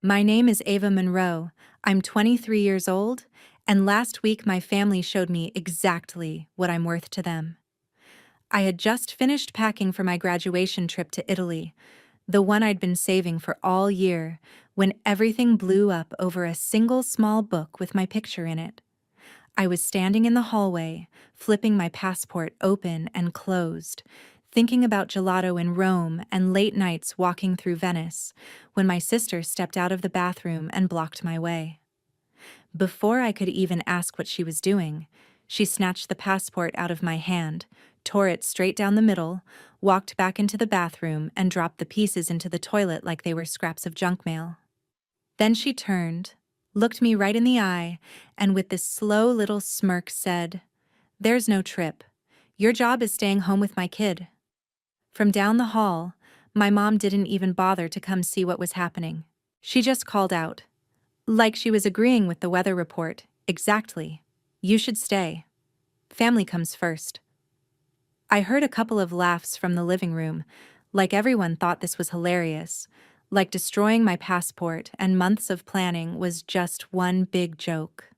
My name is Ava Monroe. I'm 23 years old, and last week my family showed me exactly what I'm worth to them. I had just finished packing for my graduation trip to Italy, the one I'd been saving for all year, when everything blew up over a single small book with my picture in it. I was standing in the hallway, flipping my passport open and closed, thinking about gelato in Rome and late nights walking through Venice, when my sister stepped out of the bathroom and blocked my way. Before I could even ask what she was doing, she snatched the passport out of my hand, tore it straight down the middle, walked back into the bathroom, and dropped the pieces into the toilet like they were scraps of junk mail. Then she turned, looked me right in the eye, and with this slow little smirk said, "There's no trip. Your job is staying home with my kid." From down the hall, my mom didn't even bother to come see what was happening. She just called out, like she was agreeing with the weather report, exactly. "You should stay. Family comes first." I heard a couple of laughs from the living room, like everyone thought this was hilarious, like destroying my passport and months of planning was just one big joke.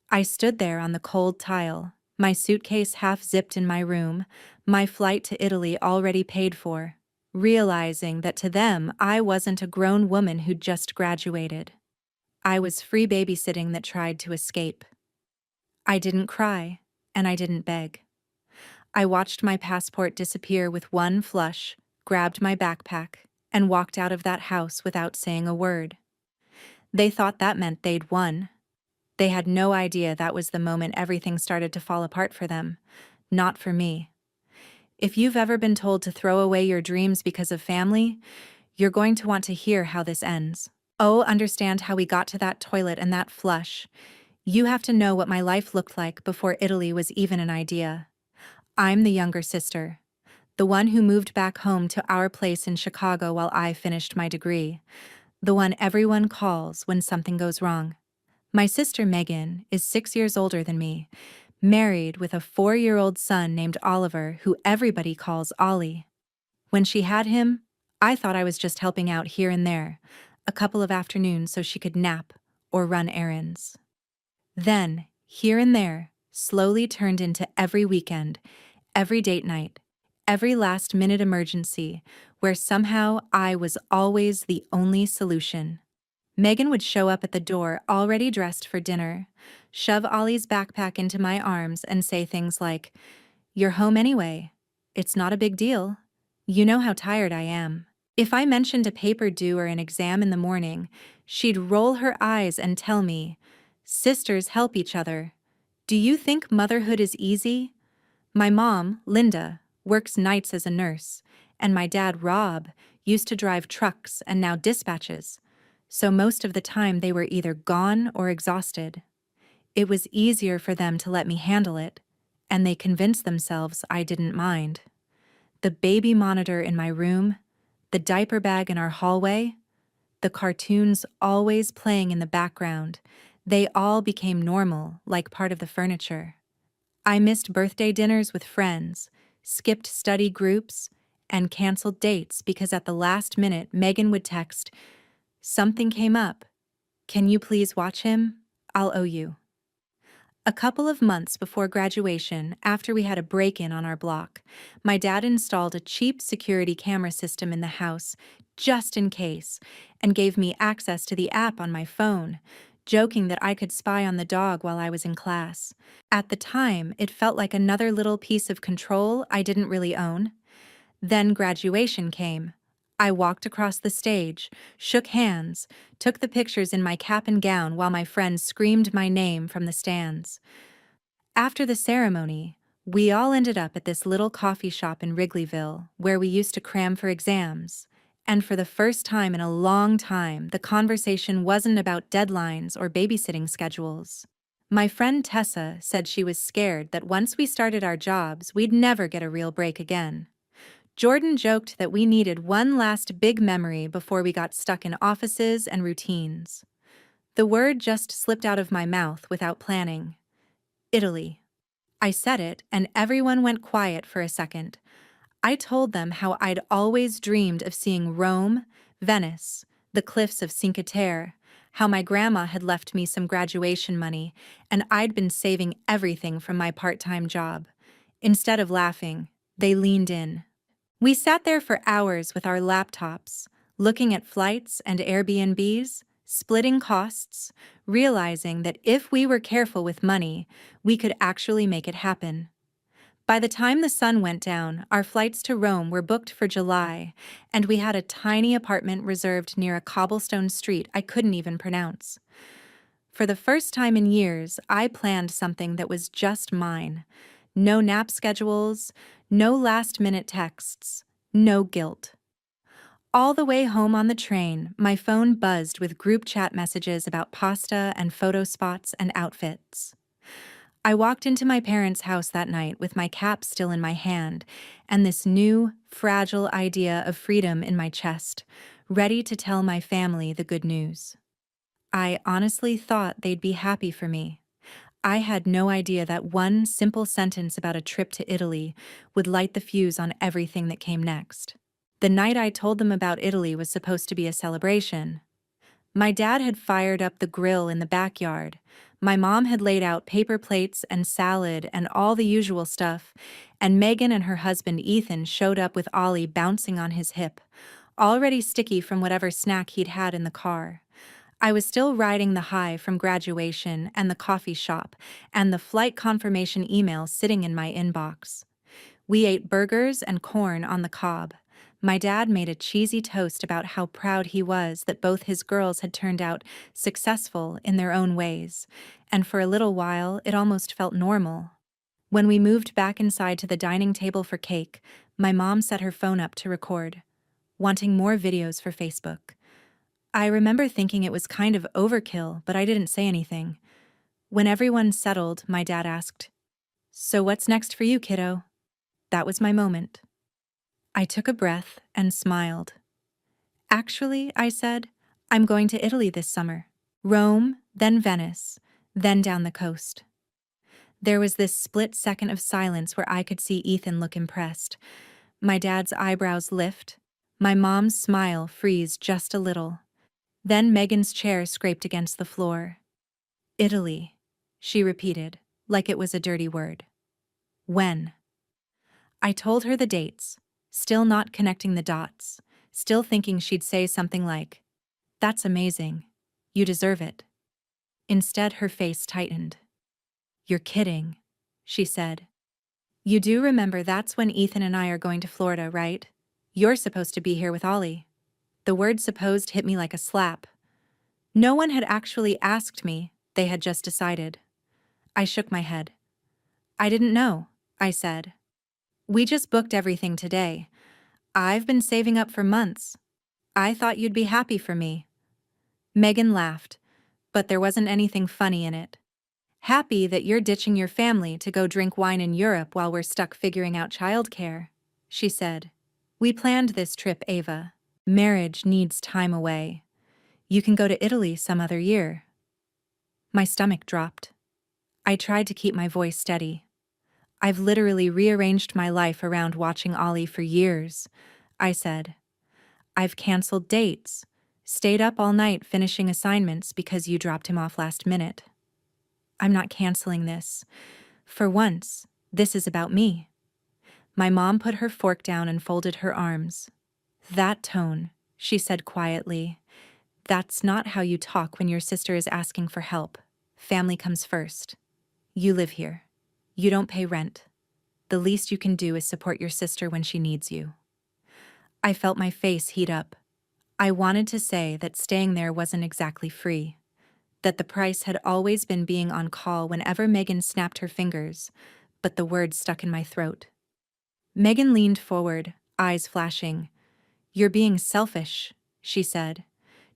I stood there on the cold tile, my suitcase half zipped in my room, my flight to Italy already paid for, realizing that to them I wasn't a grown woman who'd just graduated. I was free babysitting that tried to escape. I didn't cry, and I didn't beg. I watched my passport disappear with one flush, grabbed my backpack, and walked out of that house without saying a word. They thought that meant they'd won. They had no idea that was the moment everything started to fall apart for them, not for me. If you've ever been told to throw away your dreams because of family, you're going to want to hear how this ends. Oh, understand how we got to that toilet and that flush. You have to know what my life looked like before Italy was even an idea. I'm the younger sister, the one who moved back home to our place in Chicago while I finished my degree, the one everyone calls when something goes wrong. My sister Megan is 6 years older than me, married with a 4-year-old son named Oliver who everybody calls Ollie. When she had him, I thought I was just helping out here and there, a couple of afternoons so she could nap or run errands. Then, here and there, slowly turned into every weekend, every date night, every last-minute emergency, where somehow I was always the only solution. Megan would show up at the door already dressed for dinner, shove Ollie's backpack into my arms and say things like, "You're home anyway. It's not a big deal. You know how tired I am." If I mentioned a paper due or an exam in the morning, she'd roll her eyes and tell me, "Sisters help each other. Do you think motherhood is easy?" My mom, Linda, works nights as a nurse, and my dad, Rob, used to drive trucks and now dispatches, so most of the time they were either gone or exhausted. It was easier for them to let me handle it, and they convinced themselves I didn't mind. The baby monitor in my room, the diaper bag in our hallway, the cartoons always playing in the background, they all became normal, like part of the furniture. I missed birthday dinners with friends, skipped study groups, and canceled dates because at the last minute Megan would text, "Something came up. Can you please watch him? I'll owe you." A couple of months before graduation, after we had a break-in on our block, my dad installed a cheap security camera system in the house, just in case, and gave me access to the app on my phone, joking that I could spy on the dog while I was in class. At the time, it felt like another little piece of control I didn't really own. Then graduation came. I walked across the stage, shook hands, took the pictures in my cap and gown while my friends screamed my name from the stands. After the ceremony, we all ended up at this little coffee shop in Wrigleyville where we used to cram for exams. And for the first time in a long time, the conversation wasn't about deadlines or babysitting schedules. My friend Tessa said she was scared that once we started our jobs, we'd never get a real break again. Jordan joked that we needed one last big memory before we got stuck in offices and routines. The word just slipped out of my mouth without planning. Italy. I said it, and everyone went quiet for a second. I told them how I'd always dreamed of seeing Rome, Venice, the cliffs of Cinque Terre, how my grandma had left me some graduation money, and I'd been saving everything from my part-time job. Instead of laughing, they leaned in. We sat there for hours with our laptops, looking at flights and Airbnbs, splitting costs, realizing that if we were careful with money, we could actually make it happen. By the time the sun went down, our flights to Rome were booked for July, and we had a tiny apartment reserved near a cobblestone street I couldn't even pronounce. For the first time in years, I planned something that was just mine. No nap schedules, no last-minute texts, no guilt. All the way home on the train, my phone buzzed with group chat messages about pasta and photo spots and outfits. I walked into my parents' house that night with my cap still in my hand and this new, fragile idea of freedom in my chest, ready to tell my family the good news. I honestly thought they'd be happy for me. I had no idea that one simple sentence about a trip to Italy would light the fuse on everything that came next. The night I told them about Italy was supposed to be a celebration. My dad had fired up the grill in the backyard. My mom had laid out paper plates and salad and all the usual stuff, and Megan and her husband Ethan showed up with Ollie bouncing on his hip, already sticky from whatever snack he'd had in the car. I was still riding the high from graduation and the coffee shop and the flight confirmation email sitting in my inbox. We ate burgers and corn on the cob. My dad made a cheesy toast about how proud he was that both his girls had turned out successful in their own ways, and for a little while it almost felt normal. When we moved back inside to the dining table for cake, my mom set her phone up to record, wanting more videos for Facebook. I remember thinking it was kind of overkill, but I didn't say anything. When everyone settled, my dad asked, "So what's next for you, kiddo?" That was my moment. I took a breath and smiled. "Actually," I said, "I'm going to Italy this summer. Rome, then Venice, then down the coast." There was this split second of silence where I could see Ethan look impressed. My dad's eyebrows lift, my mom's smile freeze just a little. Then Megan's chair scraped against the floor. "Italy," she repeated, like it was a dirty word. "When?" I told her the dates, still not connecting the dots, still thinking she'd say something like, "That's amazing. You deserve it." Instead, her face tightened. "You're kidding," she said. "You do remember that's when Ethan and I are going to Florida, right? You're supposed to be here with Ollie." The word "supposed" hit me like a slap. No one had actually asked me, they had just decided. I shook my head. "I didn't know," I said. "We just booked everything today. I've been saving up for months. I thought you'd be happy for me." Megan laughed, but there wasn't anything funny in it. "Happy that you're ditching your family to go drink wine in Europe while we're stuck figuring out childcare," she said. "We planned this trip, Ava. Marriage needs time away. You can go to Italy some other year." My stomach dropped. I tried to keep my voice steady. "I've literally rearranged my life around watching Ollie for years," I said. "I've canceled dates, stayed up all night finishing assignments because you dropped him off last minute. I'm not canceling this. For once, this is about me." My mom put her fork down and folded her arms. "That tone," she said quietly. "That's not how you talk when your sister is asking for help. Family comes first. You live here. You don't pay rent. The least you can do is support your sister when she needs you." I felt my face heat up. I wanted to say that staying there wasn't exactly free, that the price had always been being on call whenever Megan snapped her fingers, but the words stuck in my throat. Megan leaned forward, eyes flashing. "You're being selfish," she said.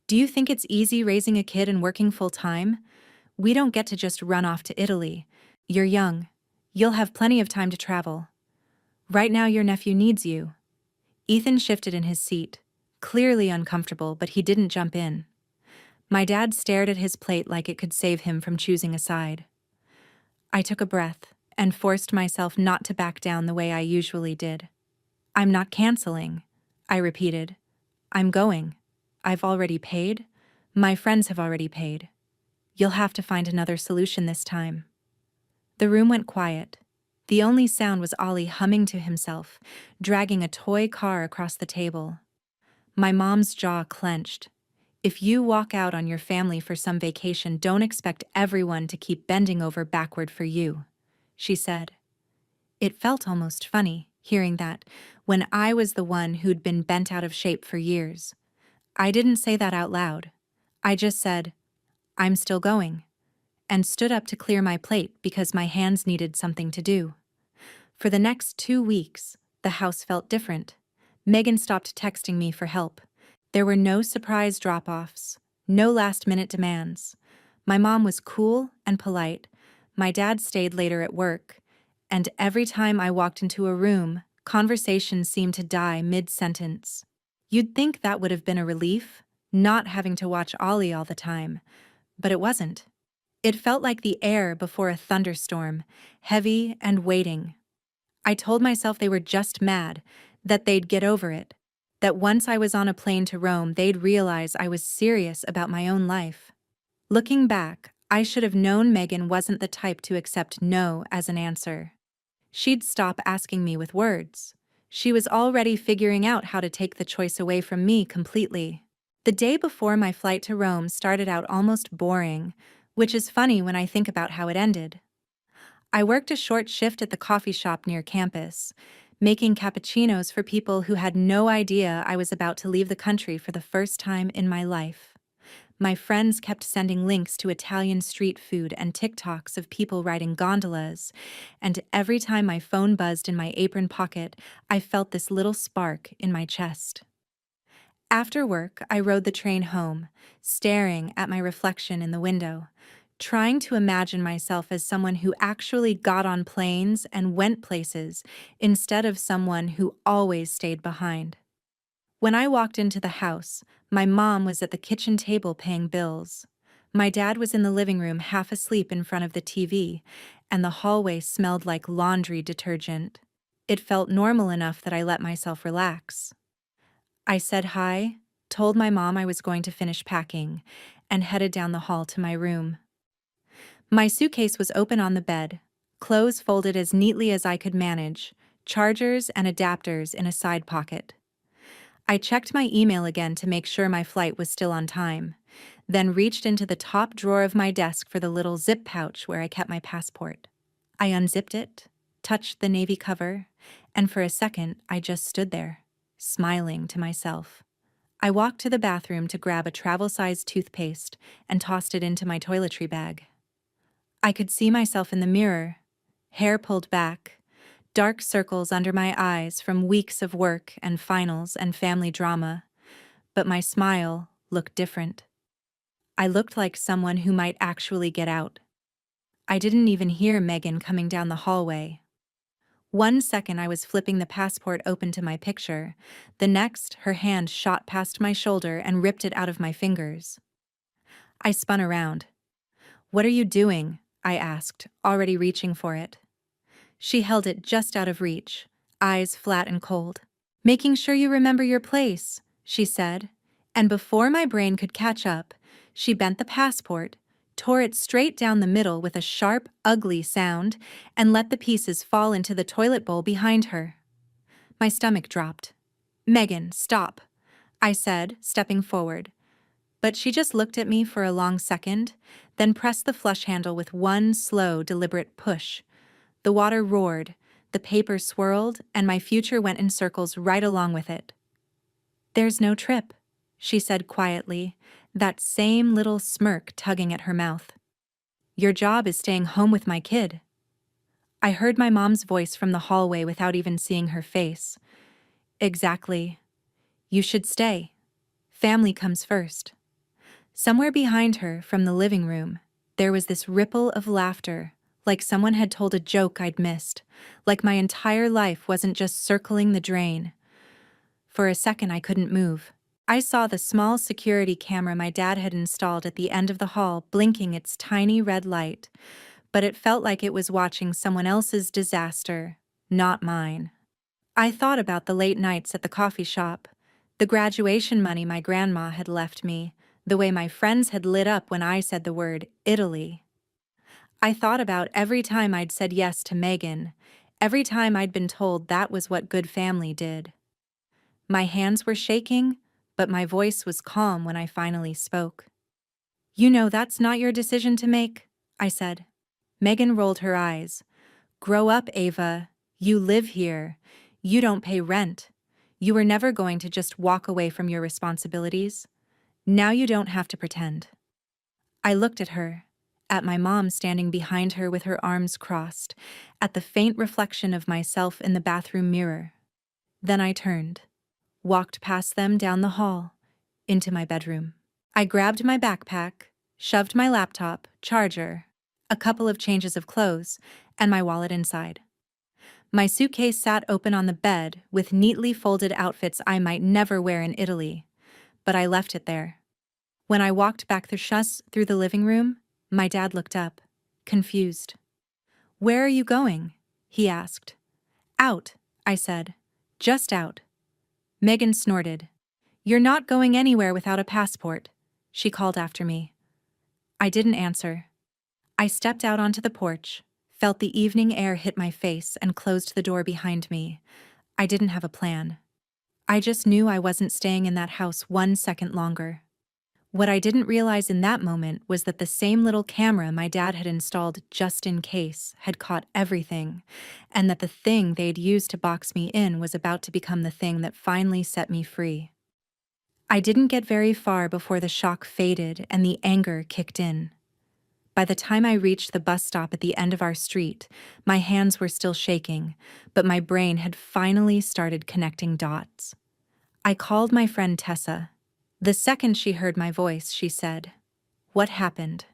"Do you think it's easy raising a kid and working full-time? We don't get to just run off to Italy. You're young. You'll have plenty of time to travel. Right now your nephew needs you." Ethan shifted in his seat, clearly uncomfortable, but he didn't jump in. My dad stared at his plate like it could save him from choosing a side. I took a breath and forced myself not to back down the way I usually did. "I'm not canceling," I repeated. "I'm going." I've already paid. My friends have already paid. You'll have to find another solution this time. The room went quiet. The only sound was Ollie humming to himself, dragging a toy car across the table. My mom's jaw clenched. If you walk out on your family for some vacation, don't expect everyone to keep bending over backward for you, she said. It felt almost funny, hearing that, when I was the one who'd been bent out of shape for years. I didn't say that out loud. I just said, I'm still going, and stood up to clear my plate because my hands needed something to do. For the next 2 weeks, the house felt different. Megan stopped texting me for help. There were no surprise drop-offs, no last-minute demands. My mom was cool and polite. My dad stayed later at work. And every time I walked into a room, conversation seemed to die mid-sentence. You'd think that would have been a relief, not having to watch Ollie all the time. But it wasn't. It felt like the air before a thunderstorm, heavy and waiting. I told myself they were just mad, that they'd get over it, that once I was on a plane to Rome, they'd realize I was serious about my own life. Looking back, I should have known Megan wasn't the type to accept no as an answer. She'd stop asking me with words. She was already figuring out how to take the choice away from me completely. The day before my flight to Rome started out almost boring, which is funny when I think about how it ended. I worked a short shift at the coffee shop near campus, making cappuccinos for people who had no idea I was about to leave the country for the first time in my life. My friends kept sending links to Italian street food and TikToks of people riding gondolas, and every time my phone buzzed in my apron pocket, I felt this little spark in my chest. After work, I rode the train home, staring at my reflection in the window, trying to imagine myself as someone who actually got on planes and went places instead of someone who always stayed behind. When I walked into the house, my mom was at the kitchen table paying bills. My dad was in the living room half asleep in front of the TV, and the hallway smelled like laundry detergent. It felt normal enough that I let myself relax. I said hi, told my mom I was going to finish packing, and headed down the hall to my room. My suitcase was open on the bed, clothes folded as neatly as I could manage, chargers and adapters in a side pocket. I checked my email again to make sure my flight was still on time, then reached into the top drawer of my desk for the little zip pouch where I kept my passport. I unzipped it, touched the navy cover, and for a second I just stood there, smiling to myself. I walked to the bathroom to grab a travel-sized toothpaste and tossed it into my toiletry bag. I could see myself in the mirror, hair pulled back, dark circles under my eyes from weeks of work and finals and family drama, but my smile looked different. I looked like someone who might actually get out. I didn't even hear Megan coming down the hallway. 1 second I was flipping the passport open to my picture, the next her hand shot past my shoulder and ripped it out of my fingers. I spun around. "What are you doing?" I asked, already reaching for it. She held it just out of reach, eyes flat and cold. "Making sure you remember your place," she said, and before my brain could catch up, she bent the passport, tore it straight down the middle with a sharp, ugly sound, and let the pieces fall into the toilet bowl behind her. My stomach dropped. "Megan, stop," I said, stepping forward. But she just looked at me for a long second, then pressed the flush handle with one slow, deliberate push. The water roared, the paper swirled, and my future went in circles right along with it. "There's no trip," she said quietly, that same little smirk tugging at her mouth. "Your job is staying home with my kid." I heard my mom's voice from the hallway without even seeing her face. "Exactly. You should stay. Family comes first." Somewhere behind her, from the living room, there was this ripple of laughter, like someone had told a joke I'd missed, like my entire life wasn't just circling the drain. For a second I couldn't move. I saw the small security camera my dad had installed at the end of the hall blinking its tiny red light, but it felt like it was watching someone else's disaster, not mine. I thought about the late nights at the coffee shop, The graduation money my grandma had left me, the way my friends had lit up when I said the word Italy. I thought about every time I'd said yes to Megan, every time I'd been told that was what good family did. My hands were shaking, but my voice was calm when I finally spoke. "You know that's not your decision to make," I said. Megan rolled her eyes. "Grow up, Ava. You live here. You don't pay rent. You were never going to just walk away from your responsibilities. Now you don't have to pretend." I looked at her, at my mom standing behind her with her arms crossed, at the faint reflection of myself in the bathroom mirror. Then I turned, walked past them down the hall, into my bedroom. I grabbed my backpack, shoved my laptop, charger, a couple of changes of clothes, and my wallet inside. My suitcase sat open on the bed with neatly folded outfits I might never wear in Italy, but I left it there. When I walked back through the living room, my dad looked up, confused. "Where are you going?" he asked. "Out," I said. "Just out." Megan snorted. "You're not going anywhere without a passport," she called after me. I didn't answer. I stepped out onto the porch, felt the evening air hit my face, and closed the door behind me. I didn't have a plan. I just knew I wasn't staying in that house 1 second longer. What I didn't realize in that moment was that the same little camera my dad had installed just in case had caught everything, and that the thing they'd used to box me in was about to become the thing that finally set me free. I didn't get very far before the shock faded and the anger kicked in. By the time I reached the bus stop at the end of our street, my hands were still shaking, but my brain had finally started connecting dots. I called my friend Tessa. The second she heard my voice, she said, "What happened?"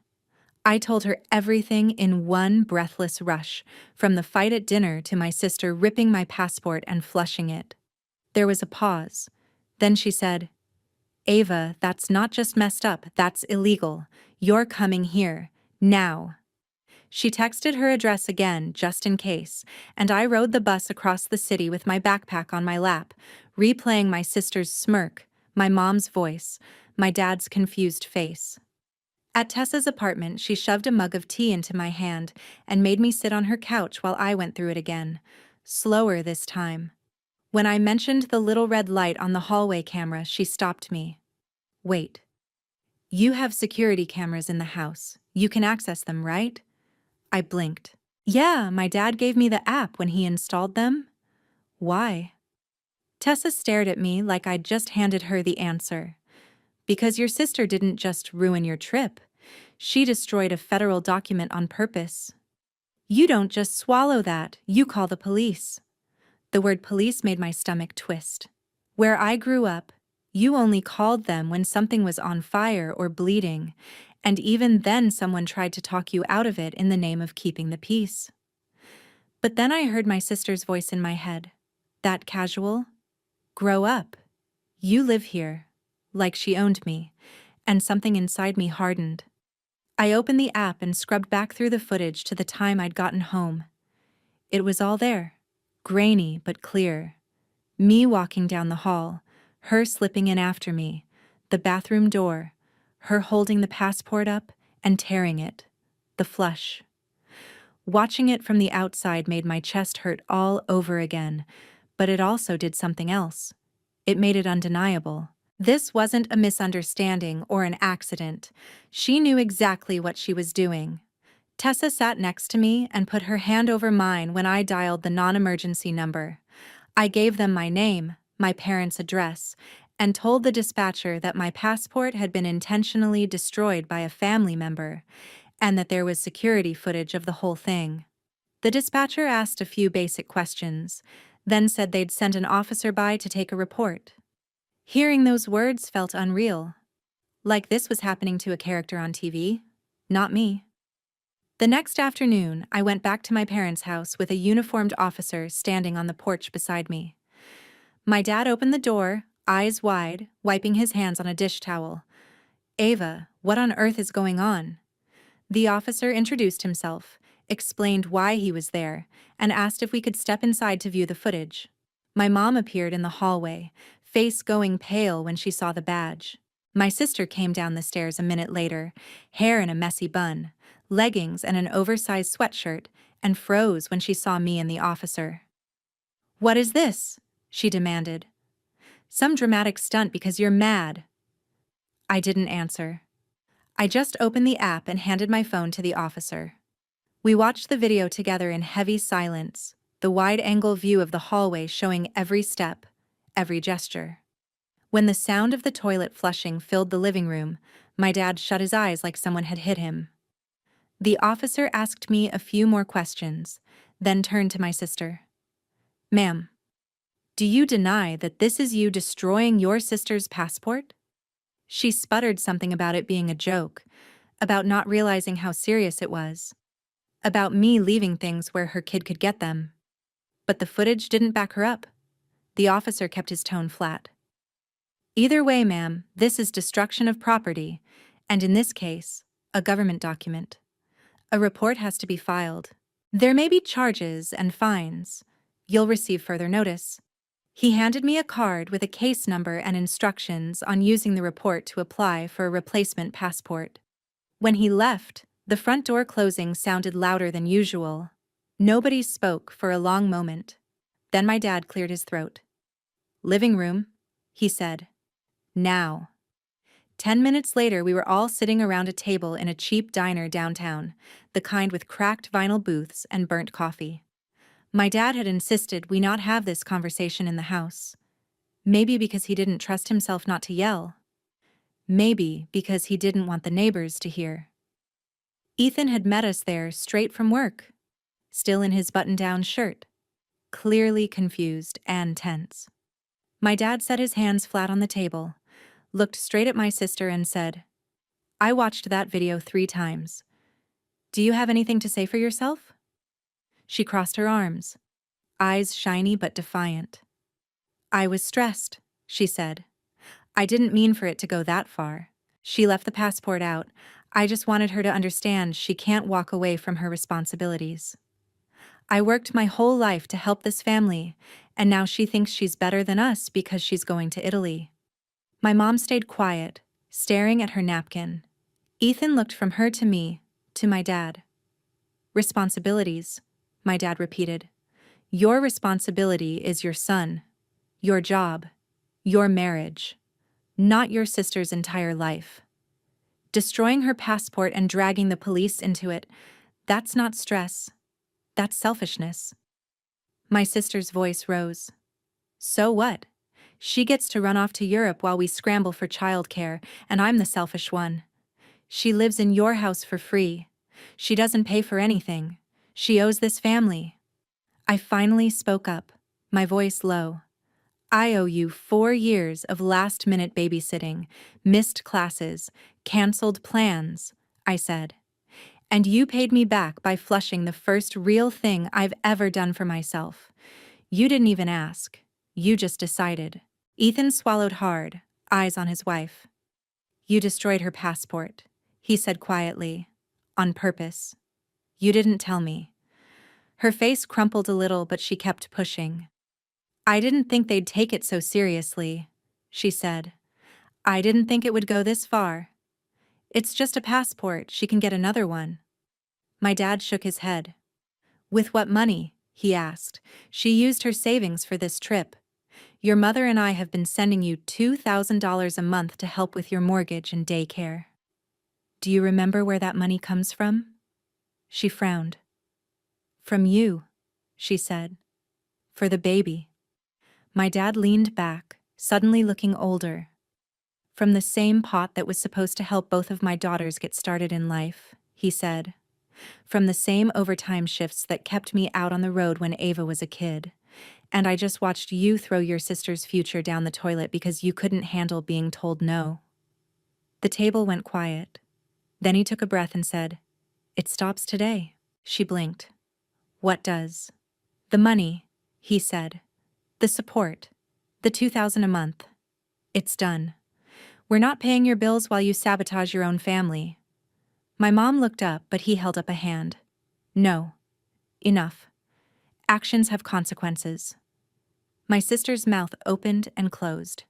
I told her everything in one breathless rush, from the fight at dinner to my sister ripping my passport and flushing it. There was a pause. Then she said, "Ava, that's not just messed up, that's illegal. You're coming here. Now." She texted her address again, just in case, and I rode the bus across the city with my backpack on my lap, replaying my sister's smirk, my mom's voice, my dad's confused face. At Tessa's apartment, she shoved a mug of tea into my hand and made me sit on her couch while I went through it again, slower this time. When I mentioned the little red light on the hallway camera, she stopped me. "Wait. You have security cameras in the house. You can access them, right?" I blinked. "Yeah, my dad gave me the app when he installed them." "Why?" Tessa stared at me like I'd just handed her the answer. "Because your sister didn't just ruin your trip. She destroyed a federal document on purpose. You don't just swallow that, you call the police." The word police made my stomach twist. Where I grew up, you only called them when something was on fire or bleeding, and even then someone tried to talk you out of it in the name of keeping the peace. But then I heard my sister's voice in my head. That casual, "Grow up. You live here," like she owned me, and something inside me hardened. I opened the app and scrubbed back through the footage to the time I'd gotten home. It was all there, grainy but clear. Me walking down the hall, her slipping in after me, the bathroom door, her holding the passport up and tearing it, the flush. Watching it from the outside made my chest hurt all over again, but it also did something else. It made it undeniable. This wasn't a misunderstanding or an accident. She knew exactly what she was doing. Tessa sat next to me and put her hand over mine when I dialed the non-emergency number. I gave them my name, my parents' address, and told the dispatcher that my passport had been intentionally destroyed by a family member, and that there was security footage of the whole thing. The dispatcher asked a few basic questions, then said they'd send an officer by to take a report. Hearing those words felt unreal. Like this was happening to a character on TV, not me. The next afternoon, I went back to my parents' house with a uniformed officer standing on the porch beside me. My dad opened the door, eyes wide, wiping his hands on a dish towel. "Ava, what on earth is going on?" The officer introduced himself, explained why he was there, and asked if we could step inside to view the footage. My mom appeared in the hallway, face going pale when she saw the badge. My sister came down the stairs a minute later, hair in a messy bun, leggings and an oversized sweatshirt, and froze when she saw me and the officer. "What is this?" she demanded. "Some dramatic stunt because you're mad." I didn't answer. I just opened the app and handed my phone to the officer. We watched the video together in heavy silence, the wide-angle view of the hallway showing every step, every gesture. When the sound of the toilet flushing filled the living room, my dad shut his eyes like someone had hit him. The officer asked me a few more questions, then turned to my sister. "Ma'am, do you deny that this is you destroying your sister's passport?" She sputtered something about it being a joke, about not realizing how serious it was, about me leaving things where her kid could get them. But the footage didn't back her up. The officer kept his tone flat. "Either way, ma'am, this is destruction of property, and in this case, a government document. A report has to be filed. There may be charges and fines. You'll receive further notice." He handed me a card with a case number and instructions on using the report to apply for a replacement passport. When he left, the front door closing sounded louder than usual. Nobody spoke for a long moment. Then my dad cleared his throat. "Living room," he said. "Now." 10 minutes later, we were all sitting around a table in a cheap diner downtown, the kind with cracked vinyl booths and burnt coffee. My dad had insisted we not have this conversation in the house. Maybe because he didn't trust himself not to yell. Maybe because he didn't want the neighbors to hear. Ethan had met us there straight from work, still in his button-down shirt, clearly confused and tense. My dad set his hands flat on the table, looked straight at my sister and said, "I watched that video 3 times. Do you have anything to say for yourself?" She crossed her arms, eyes shiny but defiant. "I was stressed," she said. "I didn't mean for it to go that far." She left the passport out. I just wanted her to understand she can't walk away from her responsibilities. I worked my whole life to help this family, and now she thinks she's better than us because she's going to Italy. My mom stayed quiet, staring at her napkin. Ethan looked from her to me, to my dad. "Responsibilities," my dad repeated. "Your responsibility is your son, your job, your marriage, not your sister's entire life. Destroying her passport and dragging the police into it, that's not stress. That's selfishness." My sister's voice rose. "So what? She gets to run off to Europe while we scramble for childcare, and I'm the selfish one. She lives in your house for free. She doesn't pay for anything. She owes this family." I finally spoke up, my voice low. "I owe you 4 years of last-minute babysitting, missed classes, canceled plans," I said. "And you paid me back by flushing the first real thing I've ever done for myself. You didn't even ask. You just decided." Ethan swallowed hard, eyes on his wife. "You destroyed her passport," he said quietly. "On purpose. You didn't tell me." Her face crumpled a little, but she kept pushing. "I didn't think they'd take it so seriously," she said. "I didn't think it would go this far. It's just a passport, she can get another one." My dad shook his head. "With what money?" he asked. "She used her savings for this trip. Your mother and I have been sending you $2,000 a month to help with your mortgage and daycare. Do you remember where that money comes from?" She frowned. "From you," she said. "For the baby." My dad leaned back, suddenly looking older. "From the same pot that was supposed to help both of my daughters get started in life," he said. "From the same overtime shifts that kept me out on the road when Ava was a kid. And I just watched you throw your sister's future down the toilet because you couldn't handle being told no." The table went quiet. Then he took a breath and said, "It stops today." She blinked. "What does?" "The money," he said. "The support. The $2,000 a month. It's done. We're not paying your bills while you sabotage your own family." My mom looked up, but he held up a hand. "No. Enough. Actions have consequences." My sister's mouth opened and closed.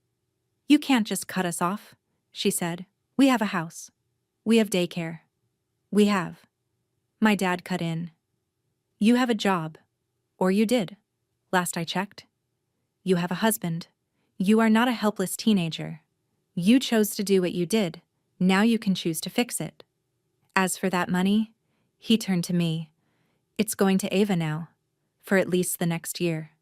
"You can't just cut us off," she said. "We have a house. We have daycare. We have." My dad cut in. "You have a job. Or you did. Last I checked. You have a husband. You are not a helpless teenager. You chose to do what you did. Now you can choose to fix it. As for that money," he turned to me, "it's going to Ava now. For at least the next year.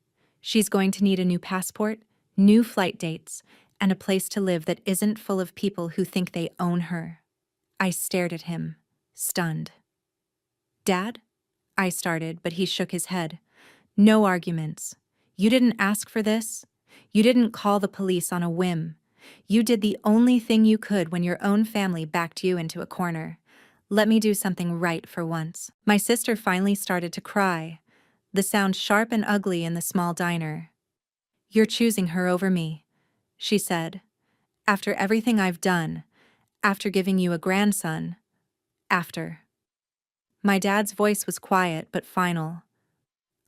She's going to need a new passport, new flight dates, and a place to live that isn't full of people who think they own her." I stared at him, stunned. "Dad?" I started, but he shook his head. "No arguments. You didn't ask for this. You didn't call the police on a whim. You did the only thing you could when your own family backed you into a corner. Let me do something right for once." My sister finally started to cry, the sound sharp and ugly in the small diner. "You're choosing her over me," she said. "After everything I've done, after giving you a grandson, after." My dad's voice was quiet but final.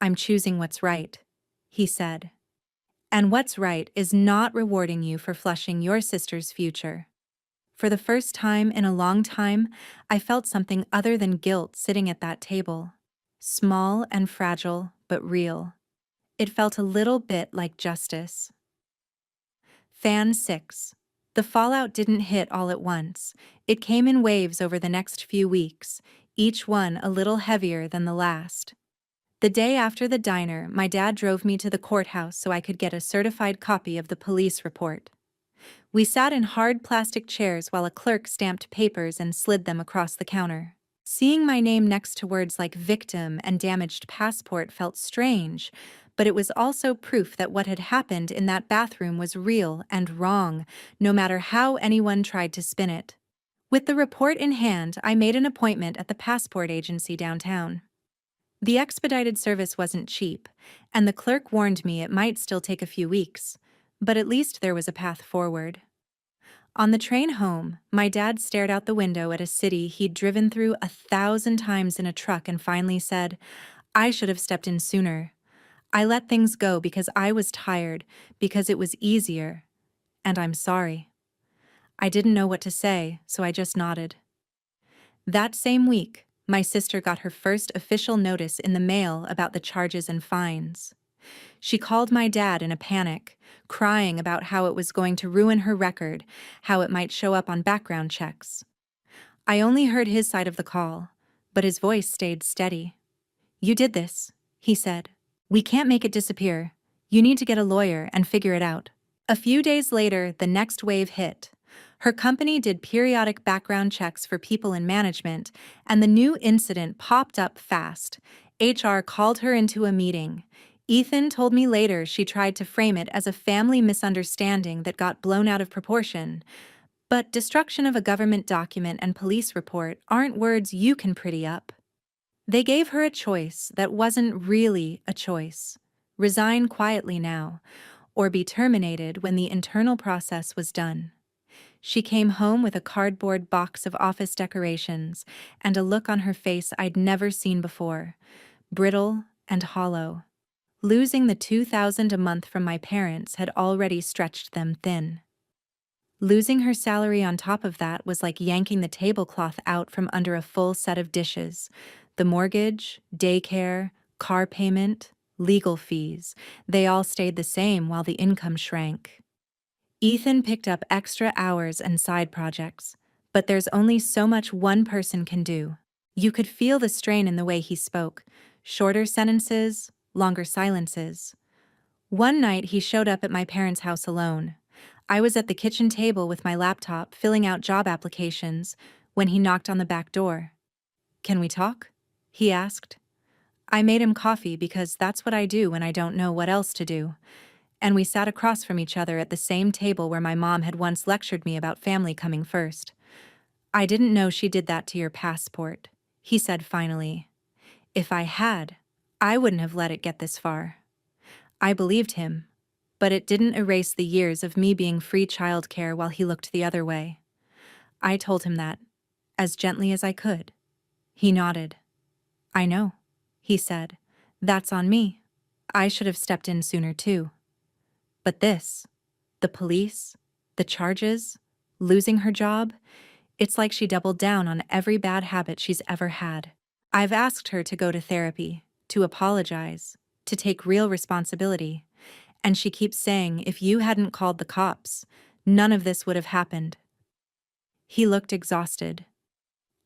"I'm choosing what's right," he said. "And what's right is not rewarding you for flushing your sister's future." For the first time in a long time, I felt something other than guilt sitting at that table. Small and fragile, but real. It felt a little bit like justice. Fan 6. The fallout didn't hit all at once. It came in waves over the next few weeks, each one a little heavier than the last. The day after the diner, my dad drove me to the courthouse so I could get a certified copy of the police report. We sat in hard plastic chairs while a clerk stamped papers and slid them across the counter. Seeing my name next to words like victim and damaged passport felt strange, but it was also proof that what had happened in that bathroom was real and wrong, no matter how anyone tried to spin it. With the report in hand, I made an appointment at the passport agency downtown. The expedited service wasn't cheap, and the clerk warned me it might still take a few weeks, but at least there was a path forward. On the train home, my dad stared out the window at a city he'd driven through 1,000 times in a truck and finally said, "I should have stepped in sooner. I let things go because I was tired, because it was easier, and I'm sorry." I didn't know what to say, so I just nodded. That same week, my sister got her first official notice in the mail about the charges and fines. She called my dad in a panic, crying about how it was going to ruin her record, how it might show up on background checks. I only heard his side of the call, but his voice stayed steady. "You did this," he said. "We can't make it disappear. You need to get a lawyer and figure it out." A few days later, the next wave hit. Her company did periodic background checks for people in management, and the new incident popped up fast. HR called her into a meeting. Ethan told me later she tried to frame it as a family misunderstanding that got blown out of proportion. But destruction of a government document and police report aren't words you can pretty up. They gave her a choice that wasn't really a choice. Resign quietly now, or be terminated when the internal process was done. She came home with a cardboard box of office decorations and a look on her face I'd never seen before, brittle and hollow. Losing the $2,000 a month from my parents had already stretched them thin. Losing her salary on top of that was like yanking the tablecloth out from under a full set of dishes. The mortgage, daycare, car payment, legal fees, they all stayed the same while the income shrank. Ethan picked up extra hours and side projects, but there's only so much one person can do. You could feel the strain in the way he spoke, shorter sentences, longer silences. One night he showed up at my parents' house alone. I was at the kitchen table with my laptop filling out job applications when he knocked on the back door. "Can we talk?" he asked. I made him coffee because that's what I do when I don't know what else to do. And we sat across from each other at the same table where my mom had once lectured me about family coming first. "I didn't know she did that to your passport," he said finally. "If I had, I wouldn't have let it get this far." I believed him, but it didn't erase the years of me being free childcare while he looked the other way. I told him that, as gently as I could. He nodded. "I know," he said. "That's on me. I should have stepped in sooner too." But this, the police, the charges, losing her job, it's like she doubled down on every bad habit she's ever had. I've asked her to go to therapy, to apologize, to take real responsibility, and she keeps saying if you hadn't called the cops, none of this would have happened. He looked exhausted.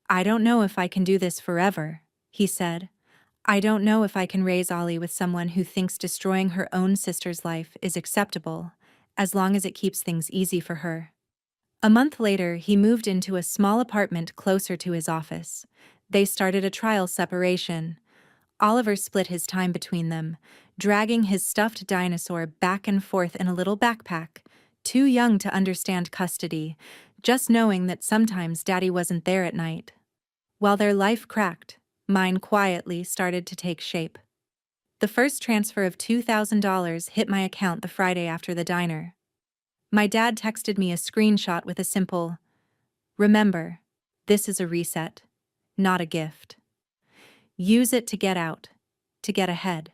I don't know if I can do this forever, he said. I don't know if I can raise Ollie with someone who thinks destroying her own sister's life is acceptable, as long as it keeps things easy for her. A month later, he moved into a small apartment closer to his office. They started a trial separation. Oliver split his time between them, dragging his stuffed dinosaur back and forth in a little backpack, too young to understand custody, just knowing that sometimes Daddy wasn't there at night. While their life cracked, mine quietly started to take shape. The first transfer of $2,000 hit my account the Friday after the diner. My dad texted me a screenshot with a simple, "Remember, this is a reset, not a gift. Use it to get out, to get ahead."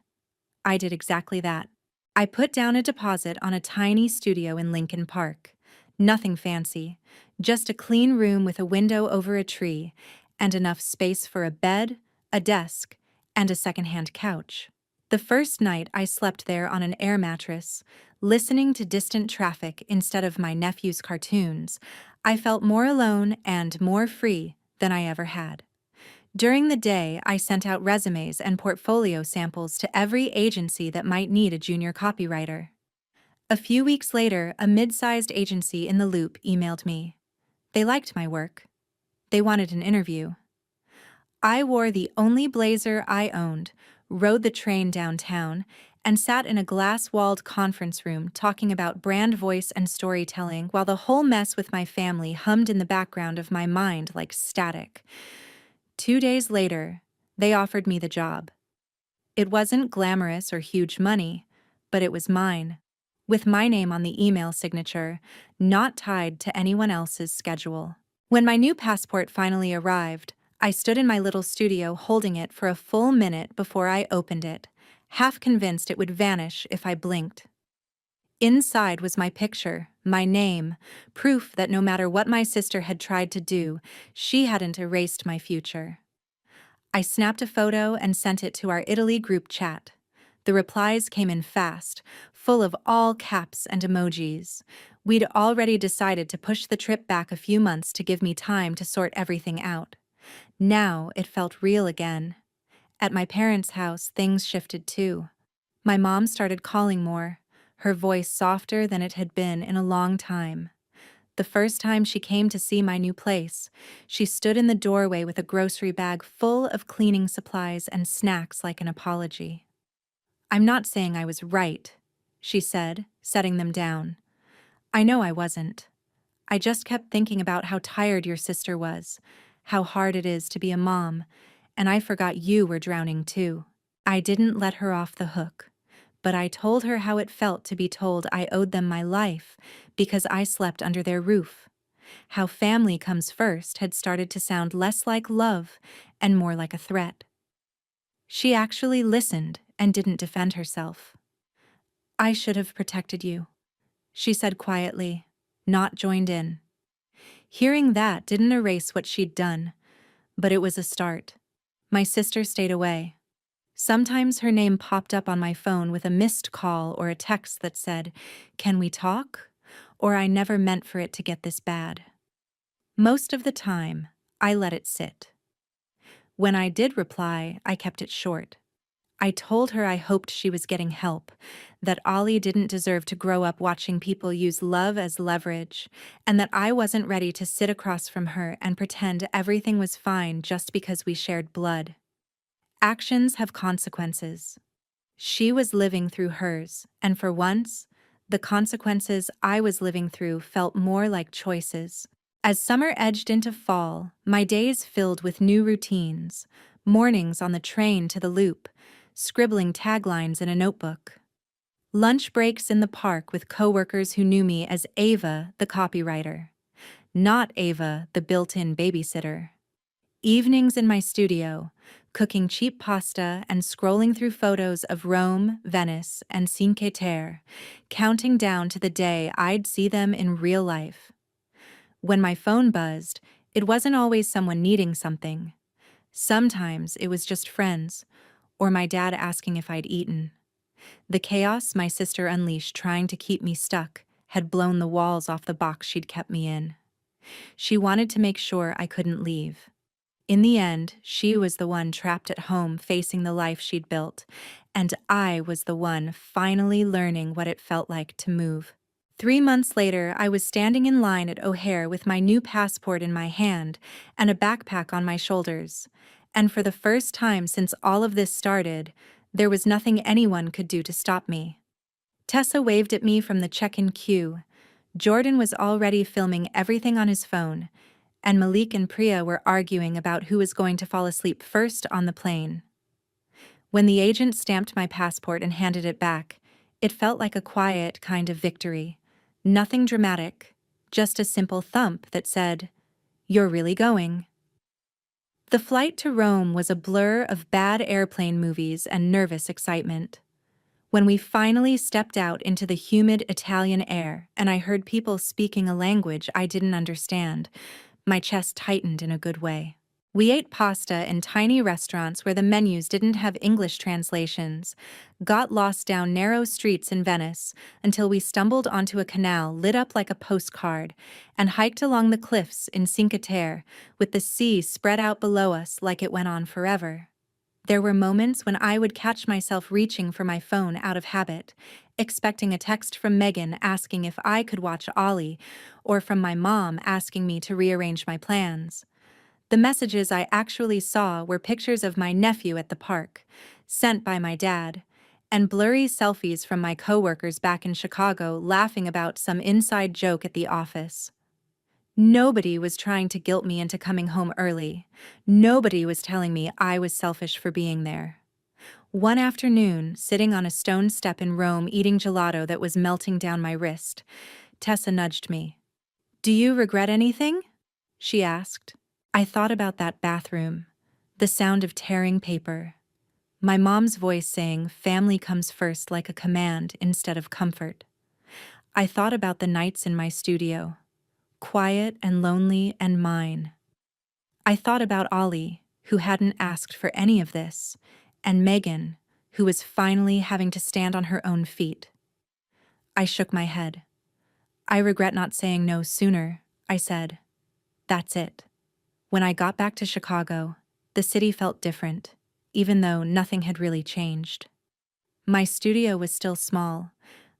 I did exactly that. I put down a deposit on a tiny studio in Lincoln Park. Nothing fancy, just a clean room with a window over a tree and enough space for a bed, a desk, and a secondhand couch. The first night I slept there on an air mattress, listening to distant traffic instead of my nephew's cartoons. I felt more alone and more free than I ever had. During the day, I sent out resumes and portfolio samples to every agency that might need a junior copywriter. A few weeks later, a mid-sized agency in the Loop emailed me. They liked my work. They wanted an interview. I wore the only blazer I owned, rode the train downtown, and sat in a glass-walled conference room talking about brand voice and storytelling while the whole mess with my family hummed in the background of my mind like static. 2 days later, they offered me the job. It wasn't glamorous or huge money, but it was mine, with my name on the email signature, not tied to anyone else's schedule. When my new passport finally arrived, I stood in my little studio holding it for a full minute before I opened it, half convinced it would vanish if I blinked. Inside was my picture, my name, proof that no matter what my sister had tried to do, she hadn't erased my future. I snapped a photo and sent it to our Italy group chat. The replies came in fast, full of all caps and emojis. We'd already decided to push the trip back a few months to give me time to sort everything out. Now it felt real again. At my parents' house, things shifted too. My mom started calling more, her voice softer than it had been in a long time. The first time she came to see my new place, she stood in the doorway with a grocery bag full of cleaning supplies and snacks like an apology. "I'm not saying I was right," she said, setting them down. "I know I wasn't. I just kept thinking about how tired your sister was, how hard it is to be a mom, and I forgot you were drowning too." I didn't let her off the hook, but I told her how it felt to be told I owed them my life because I slept under their roof. How family comes first had started to sound less like love and more like a threat. She actually listened and didn't defend herself. "I should have protected you," she said quietly, not joined in. Hearing that didn't erase what she'd done, but it was a start. My sister stayed away. Sometimes her name popped up on my phone with a missed call or a text that said, "Can we talk?" or "I never meant for it to get this bad." Most of the time, I let it sit. When I did reply, I kept it short. I told her I hoped she was getting help, that Ollie didn't deserve to grow up watching people use love as leverage, and that I wasn't ready to sit across from her and pretend everything was fine just because we shared blood. Actions have consequences. She was living through hers, and for once, the consequences I was living through felt more like choices. As summer edged into fall, my days filled with new routines, mornings on the train to the Loop, scribbling taglines in a notebook. Lunch breaks in the park with coworkers who knew me as Ava, the copywriter, not Ava, the built-in babysitter. Evenings in my studio, cooking cheap pasta and scrolling through photos of Rome, Venice, and Cinque Terre, counting down to the day I'd see them in real life. When my phone buzzed, it wasn't always someone needing something. Sometimes it was just friends, or my dad asking if I'd eaten. The chaos my sister unleashed trying to keep me stuck had blown the walls off the box she'd kept me in. She wanted to make sure I couldn't leave. In the end, she was the one trapped at home facing the life she'd built, and I was the one finally learning what it felt like to move. 3 months later, I was standing in line at O'Hare with my new passport in my hand and a backpack on my shoulders. And for the first time since all of this started, there was nothing anyone could do to stop me. Tessa waved at me from the check-in queue. Jordan was already filming everything on his phone, and Malik and Priya were arguing about who was going to fall asleep first on the plane. When the agent stamped my passport and handed it back, it felt like a quiet kind of victory. Nothing dramatic, just a simple thump that said, "You're really going." The flight to Rome was a blur of bad airplane movies and nervous excitement. When we finally stepped out into the humid Italian air and I heard people speaking a language I didn't understand, my chest tightened in a good way. We ate pasta in tiny restaurants where the menus didn't have English translations, got lost down narrow streets in Venice until we stumbled onto a canal lit up like a postcard, and hiked along the cliffs in Cinque Terre with the sea spread out below us like it went on forever. There were moments when I would catch myself reaching for my phone out of habit, expecting a text from Megan asking if I could watch Ollie, or from my mom asking me to rearrange my plans. The messages I actually saw were pictures of my nephew at the park, sent by my dad, and blurry selfies from my coworkers back in Chicago laughing about some inside joke at the office. Nobody was trying to guilt me into coming home early. Nobody was telling me I was selfish for being there. One afternoon, sitting on a stone step in Rome eating gelato that was melting down my wrist, Tessa nudged me. "Do you regret anything?" she asked. I thought about that bathroom, the sound of tearing paper, my mom's voice saying family comes first like a command instead of comfort. I thought about the nights in my studio, quiet and lonely and mine. I thought about Ollie, who hadn't asked for any of this, and Megan, who was finally having to stand on her own feet. I shook my head. "I regret not saying no sooner," I said. "That's it." When I got back to Chicago, the city felt different, even though nothing had really changed. My studio was still small,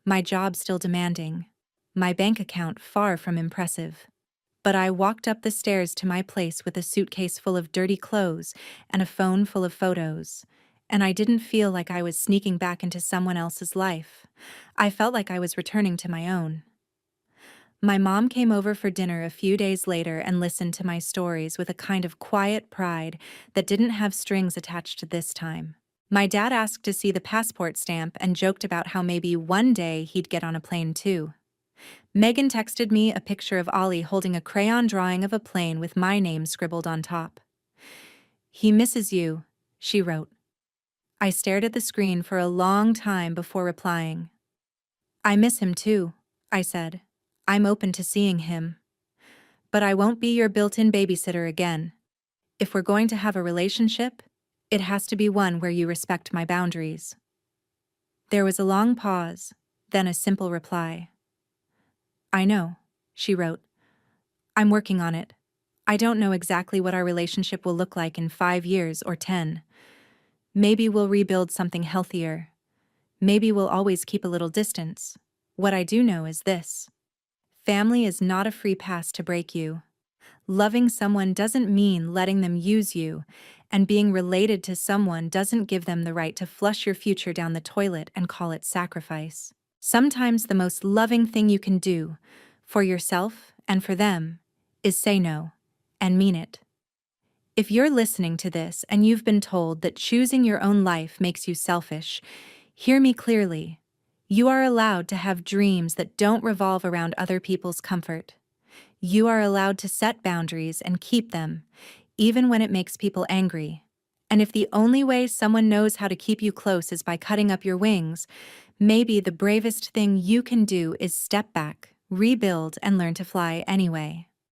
my job still demanding, my bank account far from impressive. But I walked up the stairs to my place with a suitcase full of dirty clothes and a phone full of photos, and I didn't feel like I was sneaking back into someone else's life. I felt like I was returning to my own. My mom came over for dinner a few days later and listened to my stories with a kind of quiet pride that didn't have strings attached this time. My dad asked to see the passport stamp and joked about how maybe one day he'd get on a plane too. Megan texted me a picture of Ollie holding a crayon drawing of a plane with my name scribbled on top. "He misses you," she wrote. I stared at the screen for a long time before replying. "I miss him too," I said. "I'm open to seeing him. But I won't be your built-in babysitter again. If we're going to have a relationship, it has to be one where you respect my boundaries." There was a long pause, then a simple reply. "I know," she wrote. "I'm working on it. I don't know exactly what our relationship will look like in 5 years or 10. Maybe we'll rebuild something healthier. Maybe we'll always keep a little distance. What I do know is this. Family is not a free pass to break you. Loving someone doesn't mean letting them use you, and being related to someone doesn't give them the right to flush your future down the toilet and call it sacrifice. Sometimes the most loving thing you can do, for yourself and for them, is say no, and mean it. If you're listening to this and you've been told that choosing your own life makes you selfish, hear me clearly. You are allowed to have dreams that don't revolve around other people's comfort. You are allowed to set boundaries and keep them, even when it makes people angry. And if the only way someone knows how to keep you close is by cutting up your wings, maybe the bravest thing you can do is step back, rebuild, and learn to fly anyway.